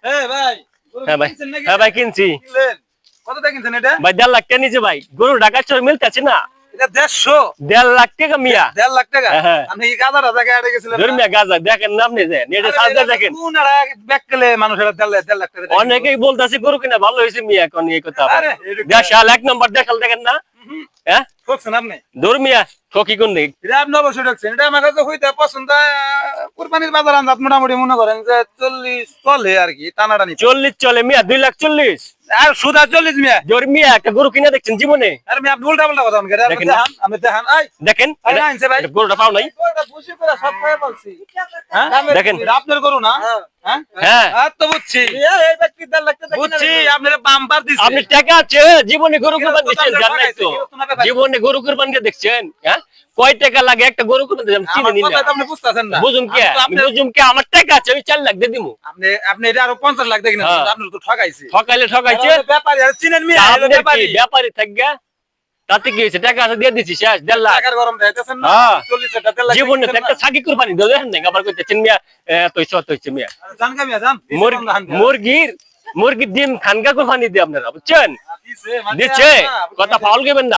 ভাই হ্যাঁ ভাই, হ্যাঁ ভাই কিনছি কত টাকা কিনছেন এটা? ভাই। 1.5 লাখ টাকা নিচে ভাই, গরু ঢাকা চর মিলতেছে না। এটা 150 1.5 লাখ টাকা মিয়া। 1.5 লাখ টাকা। হ্যাঁ। আপনি কি গাদার জায়গায় আড়ে গেছিলেন? ধর মিয়া গাজা দেখেন না আপনি, যে নেটে সার্চ দিয়ে দেখেন। কোন আড়া ব্যাক কেলে মানুষের 1.5 লাখ টাকা। অনেকেই বলতাছে গরু কিনা ভালো হয়েছে মিয়া, এখন এই কথা আরে, দেশাল 1 নম্বর দেখাল দেখেন না। হ্যাঁ ঠকছেন আপনি। ধর মিয়া ঠকি কোন দিক। এটা আপনি অবশ্যই ঠকছেন। এটা আমার কাছে হইতে পছন্দ। কুরবানির বাজার আন্দাজ মোটামুটি মনে করেন যে 40 চলে আর কি, টানাটানি 40 চলে মিয়া, 2,40,000। আর সুদা 40 মিয়া। ধর মিয়া একটা গরু কিনা দেখছেন জীবনে? আর মিয়া আপনি উল্টা পাল্টা কথা বলেন। আপনি দেখেন। দেখান, আপনি দেখান। দেখেন আরে আনছে ভাই। এটা গরুটা পাও নাই। ওটা বুঝি করে সব খায় বলছি। হ্যাঁ দেখেন। এটা আপনার গরু না? হ্যাঁ হ্যাঁ আর তো বুঝছি। এই ব্যক্তি 1.5 লাখ টাকা বুঝছি। আপনারা বাম্পার দিছে। আপনি টাকা আছে জীবনে গরু কুরবান দিচ্ছেন জানেন তো? জীবনে গরু কুরবান দিয়ে দেখছেন? হ্যাঁ কয় টাকা লাগে একটা গরু কুরবান দিতে? আমি চিনি আমার না। কথা তো আপনি বুঝতাছেন না। বুঝুম কি আমি বুঝুম কি আমার টাকা আছে, আমি 4 লাখ দিয়ে দিমু। আপনি এটা আরো 50 লাখ দেখেন। হ্যাঁ। আপনি তো ঠকাইছে। ঠকাইছে। ব্যাপারী আর চিনেন মিয়া, তা এটা আপনার কি ব্যাপারী। ব্যাপারী থাকগা? তাতে কি হয়েছে? টাকা আছে দিয়ে দিছি, শেষ 1.5 লাখ। টাকার গরম দেখাইতেছেন না। হ্যাঁ। 40 টাকা 1.5 লাখ জীবনে দিচ্ছেন একটা না। সাকি কুরবানি দিও দেখেন না, আবার কইতেছেন মিয়া এতই শত হইছে মিয়া। জান কা মিয়া জান। মুরগির ডিম খানকা কুরবানি দিয়ে আপনারা বুঝছেন? দিছে, মানে দিচ্ছে না, কথা ফাউল গেবেন না।